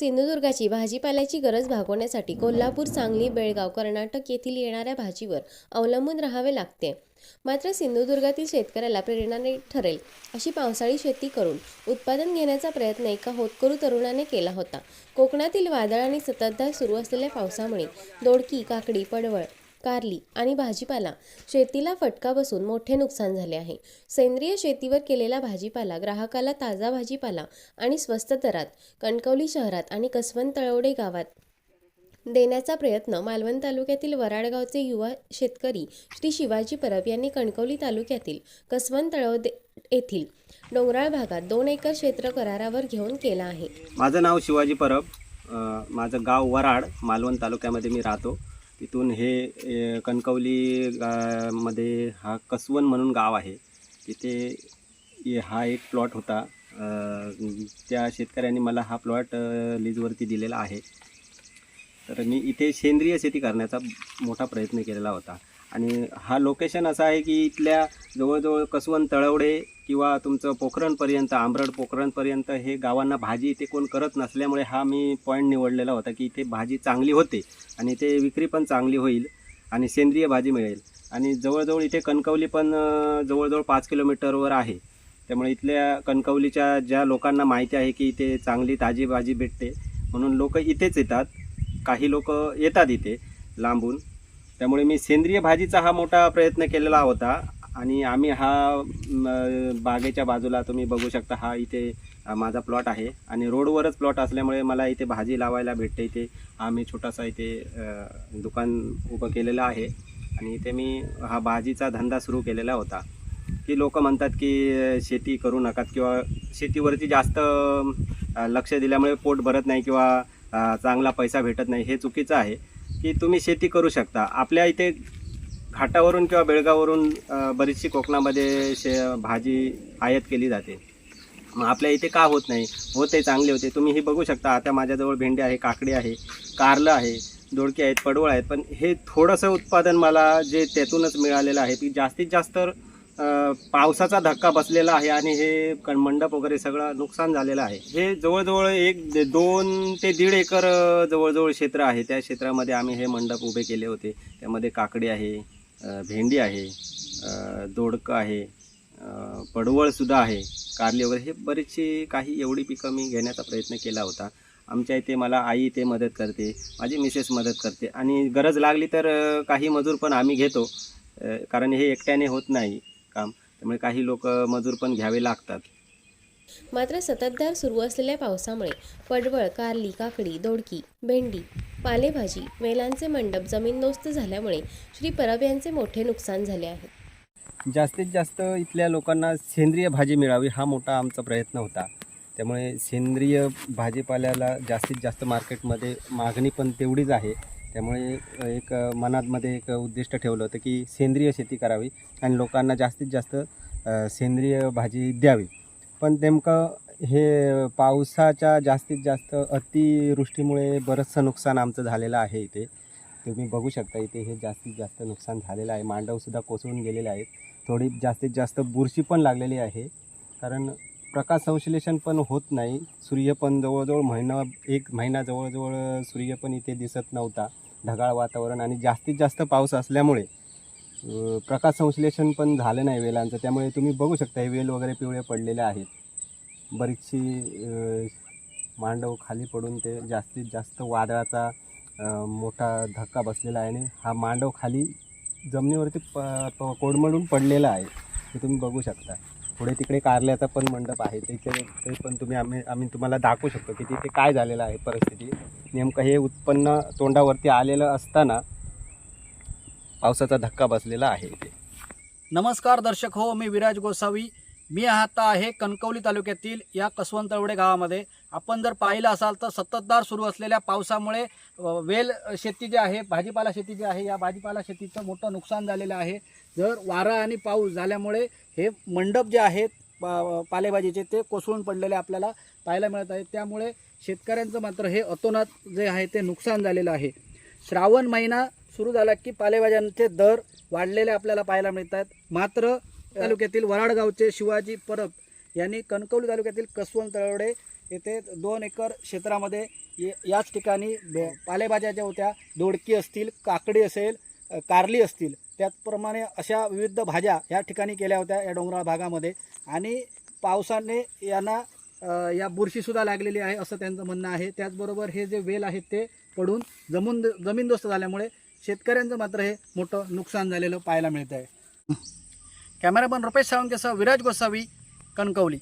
सिंधुदुर्गाची भाजीपाल्याची गरज भागवण्यासाठी कोल्हापूर, सांगली, बेळगाव, कर्नाटक येथील येणाऱ्या भाजीवर अवलंबून राहावे लागते. मात्र सिंधुदुर्गातील शेतकऱ्याला प्रेरणादायी ठरेल अशी पावसाळी शेती करून उत्पादन घेण्याचा प्रयत्न एका होतकरू तरुणाने केला होता. कोकणातील वादळ आणि संततधार सुरू असलेल्या पावसामुळे दोडकी, काकडी, पडवळ, कारली आणि भाजीपाला शेतीला फटका बसून मोठे नुकसान झाले आहे. सेंद्रिय शेतीवर केलेला भाजीपाला ग्राहकाला ताजा भाजीपाला आणि स्वस्त दरात कणकवली शहरात आणि कसवंत तळवडे गावात देण्याचा प्रयत्न मालवण तालुक्यातील वराडगावचे युवा शेतकरी श्री शिवाजी परब यांनी कणकवली तालुक्यातील कसवंत तळवडे येथील डोंगराळ भागात 2 एकर क्षेत्र करारावर घेऊन केला आहे. माझं नाव शिवाजी परब, माझं गाव वराड, मालवण तालुक्यामध्ये मी राहतो. तिथून हे कणकवली मध्ये हा कसवन म्हणून गाव आहे. तिथे हा एक प्लॉट होता. त्या शेतकऱ्यांनी मला हा प्लॉट लीजवरती दिलेला आहे. तर मी इथे सेंद्रिय शेती करण्याचा मोठा प्रयत्न केलेला होता. आणि हा लोकेशन असा आहे की इथल्या जवळजवळ कसवन तळवडे किंवा तुमचं पोखरणपर्यंत, आंबरड पोखरणपर्यंत हे गावांना भाजी इथे कोण करत नसल्यामुळे हा मी पॉईंट निवडलेला होता की इथे भाजी चांगली होते आणि ते विक्री पण चांगली होईल आणि सेंद्रिय भाजी मिळेल. आणि जवळजवळ इथे कणकवली पण जवळजवळ 5 किलोमीटरवर आहे. त्यामुळे इथल्या कणकवलीच्या ज्या लोकांना माहिती आहे की इथे चांगली ताजी भाजी भेटते म्हणून लोक इथेच येतात. काही लोक येतात इथे लांबून. त्यामुळे मी सेंद्रिय भाजीचा हा मोठा प्रयत्न केलेला होता. आणि आम्ही हा बागेच्या बाजूला तुम्ही बघू शकता, हा इथे माझा प्लॉट आहे आणि रोडवरच प्लॉट असल्यामुळे मला इथे भाजी लावायला भेटते. इथे आम्ही छोटासा इथे दुकान उभं केलेलं आहे आणि इथे मी हा भाजीचा धंदा सुरू केलेला होता. की लोक म्हणतात की शेती करू नका किंवा शेतीवरती जास्त लक्ष दिल्यामुळे पोट भरत नाही किंवा चांगला पैसा भेटत नाही. हे चुकीचं आहे की तुम्ही शेती करू शकता. आपल्या इथे घाटावरून किंवा बेळगाववरून बरीचशी कोकणामध्ये भाजी आयात केली जाते. मग आपल्या इथे का होत नाही? होते, चांगले होते. तुम्ही हे बघू शकता. आता माझ्याजवळ भेंडी आहे, काकडी आहे, कारलं आहे, दोडकी आहेत, पडवळ आहेत. पण हे थोडंसं उत्पादन मला जे त्यातूनच मिळालेलं आहे की जास्तीत जास्त पावसाचा धक्का बसलेला आहे आणि हे मंडप वगैरे सगळं नुकसान झालेलं आहे. हे जवळजवळ 2 ते 1.5 एकर जवळजवळ क्षेत्र आहे. त्या क्षेत्रामध्ये आम्ही हे मंडप उभे केले होते. त्यामध्ये काकडी आहे, भेंडी आहे, दोडकं आहे, पडवळसुद्धा आहे, कारली वगैरे हे बरीचशी काही एवढी पिकं मी घेण्याचा प्रयत्न केला होता. आमच्या इथे मला आई इथे मदत करते, माझी मिसेस मदत करते आणि गरज लागली तर काही मजूर पण आम्ही घेतो. कारण हे एकट्याने होत नाही काम, त्यामुळे काही लोक मजूर पण घ्यावे लागतात. मात्र संततधार सुरू असलेल्या पावसामुळे पडवळ, कारली, काकडी, दोडकी, भेंडी, पालेभाजी, वेलांचे मंडप जमीनदोस्त झाल्यामुळे श्री परब यांचे मोठे नुकसान झाले आहे. जास्तीत जास्त इथल्या लोकांना सेंद्रिय भाजी मिळावी हा मोठा आमचा प्रयत्न होता. त्यामुळे सेंद्रिय भाजीपाल्याला जास्तीत जास्त मार्केटमध्ये मागणी पण तेवढीच आहे. त्यामुळे एक मनामध्ये एक उद्दिष्ट ठेवलं होतं की सेंद्रिय शेती करावी आणि लोकांना जास्तीत जास्त सेंद्रिय भाजी द्यावी. पण नेमकं हे पावसाच्या जास्तीत जास्त अतिवृष्टीमुळे बरंचसं नुकसान आमचं झालेलं आहे. इथे तुम्ही बघू शकता, इथे हे जास्तीत जास्त नुकसान झालेलं आहे. मांडवसुद्धा कोसळून गेलेले आहेत. थोडी जास्तीत जास्त बुरशी पण लागलेली आहे. कारण प्रकाश संश्लेषण पण होत नाही. सूर्य पण जवळजवळ 1 महिना जवळजवळ सूर्य पण इथे दिसत नव्हता. ढगाळ वातावरण आणि जास्तीत जास्त पाऊस असल्यामुळे प्रकाश संश्लेषण पण झालं नाही वेलांचं. त्यामुळे तुम्ही बघू शकता हे वेल वगैरे पिवळे पडलेले आहेत. बरीचशी मांडव खाली पडून ते जास्तीत जास्त वादळाचा मोठा धक्का बसलेला आहे आणि हा मांडव खाली जमिनीवरती कोडमडून पडलेला आहे. हे तुम्ही बघू शकता. पुढे तिकडे कारल्याचा पण मंडप आहे. ते पण आम्ही तुम्हाला दाखवू शकतो की तिथे काय झालेलं आहे परिस्थिती. नेमकं हे उत्पन्न तोंडावरती आलेलं असताना पावसाचा धक्का बसलेला आहे इथे. नमस्कार दर्शक हो, मी विराज गोसावी. मी आता आहे कणकवली तालुक्यातील या कसवंत तळवडे गावामध्ये. आपण जर पाहिलं असाल तर संततधार सुरू असलेल्या पावसामुळे वेल शेती जी आहे, भाजीपाला शेती जी आहे, या भाजीपाला शेतीचं मोठं नुकसान झालेलं आहे. जर वारा आणि पाऊस झाल्यामुळे हे मंडप जे आहेत पालेभाजीचे ते कोसळून पडलेले आपल्याला पाहायला मिळत आहेत. त्यामुळे शेतकऱ्यांचं मात्र हे अतोनात जे आहे ते नुकसान झालेलं आहे. श्रावण महिना सुरू झाला की पालेभाज्यांचे दर वाढलेले आपल्याला पाहायला मिळतात. मात्र तालुक्यातील वराडगावचे शिवाजी परब यांनी कणकवली तालुक्यातील कसवंत तळवडे येथे 2 एकर क्षेत्रामध्ये याच ठिकाणी पालेभाज्या ज्या होत्या, दोडकी असतील, काकडी असेल, कारली असतील, त्याचप्रमाणे अशा विविध भाज्या या ठिकाणी केल्या होत्या या डोंगराळ भागामध्ये. आणि पावसाने यांना या बुरशीसुद्धा लागलेली आहे असं त्यांचं म्हणणं आहे. त्याचबरोबर हे जे वेल आहेत ते पडून जमीनदोस्त झाल्यामुळे शेतकऱ्यांचं मात्र हे मोठं नुकसान झालेलं पाहायला मिळत आहे. कॅमेरामन रुपेश साळुंकेसह विराज गोसावी, कणकवली.